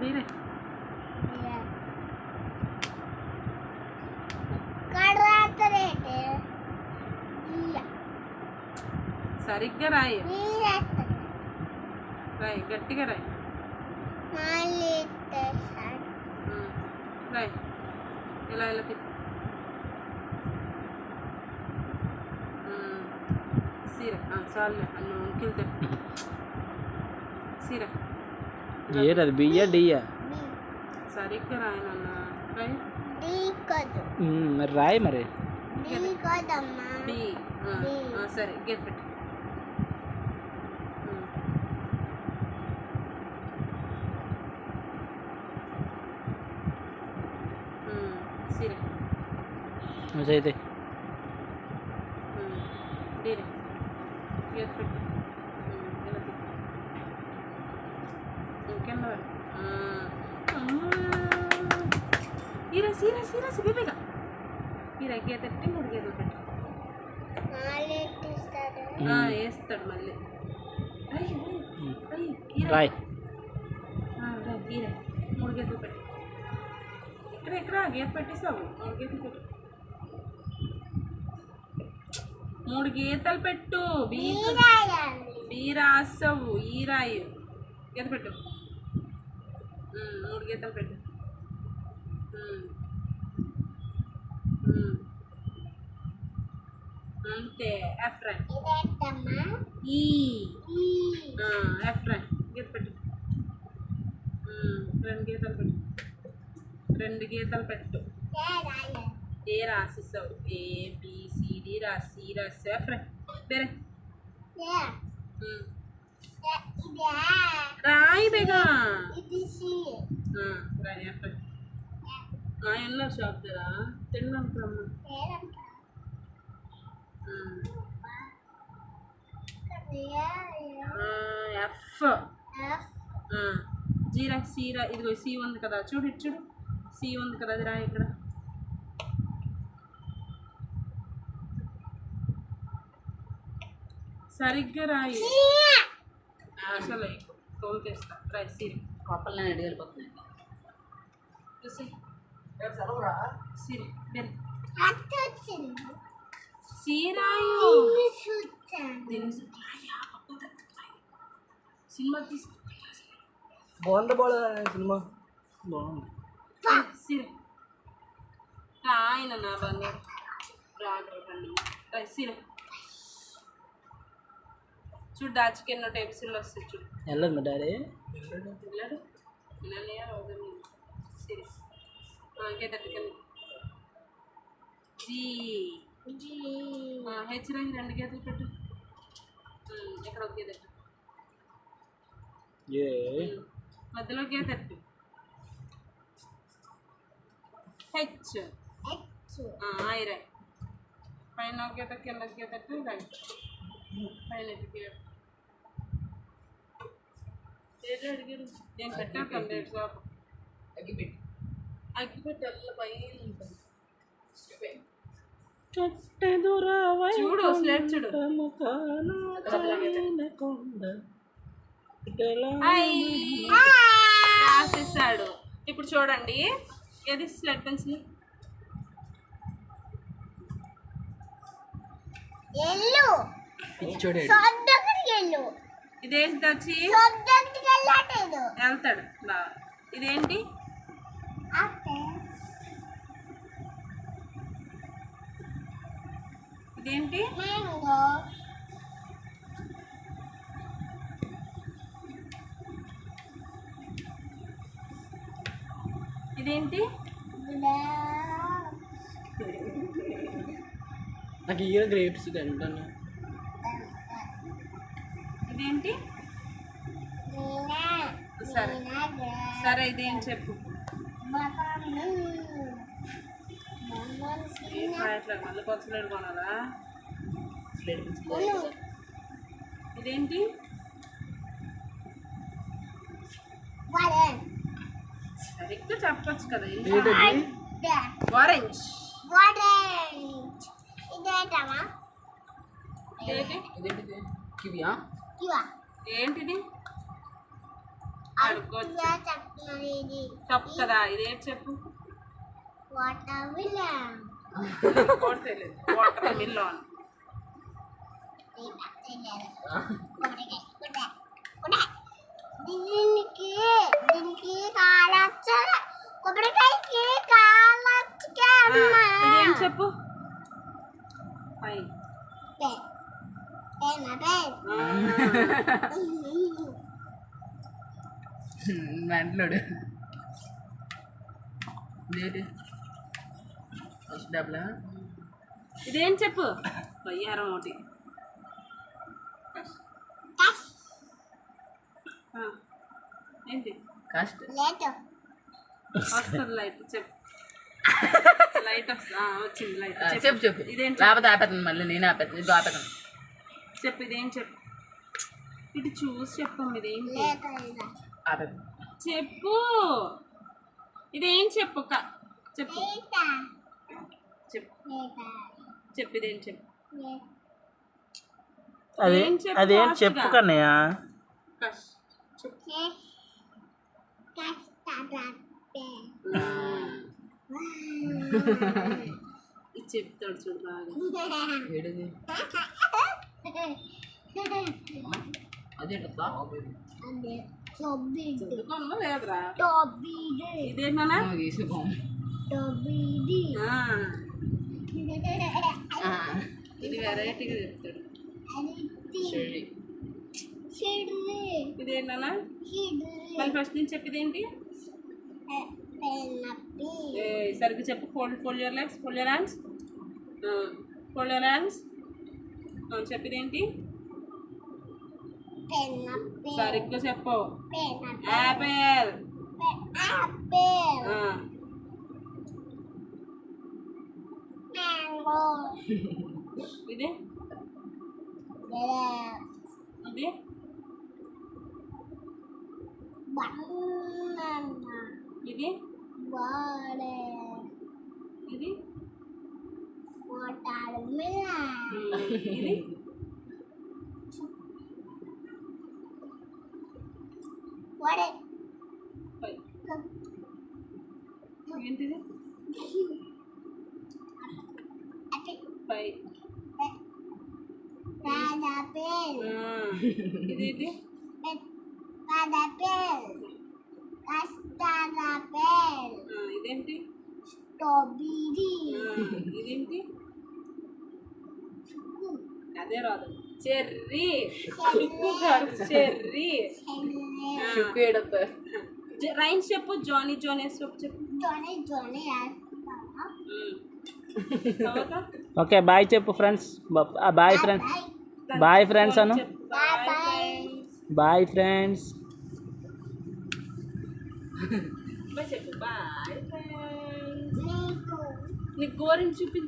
మీరే సరిగ్గా రాయి, రాయి గట్టిగా రాయి, రాయి ఇలా ఇలా తిప్పి సీర చాలులే అన్న వంకిలు తిప్పి సీర ఏది బియ్య డియ్యా సరిగ్గా రాయనన్న రాయి మరి రాయి మరి బి సరే గీత పెట్టు సీర అయితే డీరే గీత పెట్టు ఇలా తిప్పు ఇంకెంత ఈరా సీరా సీరా సిబిగా ఈరా గీత పెట్టి 3 గీతలు పెట్టు వేస్తాడు మళ్ళీ రాయ్ ఈరా 3 గీతలు పెట్టు ఇక్కడ గీత పెట్టేసావు 3 గీతలు పెట్టు 3 గీతలు పెట్టు బీ రాసావు ఈ రాయు గీత పెట్టు 3 గీతలు పెట్టు అంతే ఎఫ్రన్ ఈ ఎఫ్రన్ గీత పెట్టు 2 గీతలు పెట్టు 2 గీతలు పెట్టు ఏ రాసిస్తావు ABCD రాసి ఎఫ్రన్ వేరే రాయి బేగా రాయి ఎఫ్రన్ ఎన్నో షాప్ దగ్గర తిన్నాం ఎఫ్ జీరా సీరా ఇదిగో సి ఉంది కదా చూడు ఇటు చూడు సి ఉంది కదా అది రాయి ఇక్కడ సరిగ్గా రాయి అసలు తోలు తెస్తా రాయి సీరి కోపలు నేను వెళ్ళిపోతున్నాయి సీరి వేరే సీరాయు సినిమా తీసు బాగుంది సినిమా బాగుంది సీరే ఆయన నా బంగారు రాగండి సీరే చూడు దాచికి ఎన్నో టైప్స్లో వస్తాయి చూడు వెళ్ళదు మా డాడీ వెళ్ళాడు పిల్లలే రోజు సీరే గీతట్టుకెళ్ళి హెచ్ రాయి 2 గీతలు పెట్టు ఎక్కడ ఒక గీత మధ్యలో గీతట్టు హెచ్ రాయి పైన ఒక గీత కింద గీతట్టు రాయి పైన అడిగారు నేను పెట్టాను రేటు షాప్ అగ్గిపెట్టి అల్ల పైన ఉంటుంది చూడు స్లేట్ చూడు రాసేసాడు ఇప్పుడు చూడండి ఏది స్లేట్ పెన్సిల్ ఇదేంటి వచ్చి వెళ్తాడు ఇదేంటి ఇదేంటి ఇదేంటి నాకు ఇయర్ గ్రేప్స్ తింటాను ఇదేంటి సరే సరే ఇదేం చెప్పు ఇట్లా మళ్ళీ పచ్చలేడు కొనాలా ఇదేంటి సరిగ్గా చెప్పచ్చు కదా ఆరెంజ్ ఏంటిది అడుక్కోవచ్చు చెప్పు కదా ఇదేంటి చెప్పు కూడా తెలియదు వాటర్ మిల్లన్ దీనికి కాలొచ్చు కొబ్బరికాయకి కాలొచ్చు ఇదేం చెప్పు పై మెంటలోడు డబ్బులా ఇదేం చెప్పు వయ్యారం ఒకటి ఏంటి కాస్ట్ వస్తుంది లైట్ చెప్పు లైట్ వస్తుంది వచ్చింది లైట్ చెప్పు చెప్పు ఇదేంటి లేకపోతే ఆపేతాను మళ్ళీ నేను ఆపేతాను ఇది ఆపేతాను చెప్పు ఇదేం చెప్పు ఇటు చూసి చెప్పు ఇదేంటి ఆపేతాను చెప్పు ఇదేం చెప్పు చెప్పు చెప్పు చెప్పు ఇదేం చెప్పు అదేం చెప్పు కన్నయ్య కష్ చెప్పు ఇది చెప్తాడు చూడు బాగా ఏడిది అదేంటా చదువుకోను లేదురా ఇదేమన్నా తీసుకోము ఇది వెరైటీగా చెప్తాడు ఇదేంటన్నా మళ్ళీ ఫస్ట్ నుంచి చెప్పేదేంటి సరిగ్గా చెప్పు fold your legs fold your hands fold your hands చెప్పేదేంటి సరిగ్గా చెప్పు యాపిల్ ఇదే ఇదే ఇది ఇది ఇది ఏంటిది పై ఇది ఇది ఇదేంటి ఇదేంటి అదే రాదు చెర్రీ చెర్రీ షుక్కు ఏడతా రైన్స్ చెప్పు జానీ జోనెస్ చెప్పు ఓకే బాయ్ చెప్పు friends boy friends boy friends అను బాయ్ ఫ్రెండ్స్ చెప్పు బాయ్ ఫ్రెండ్స్ నీకు గోరించి చూపించు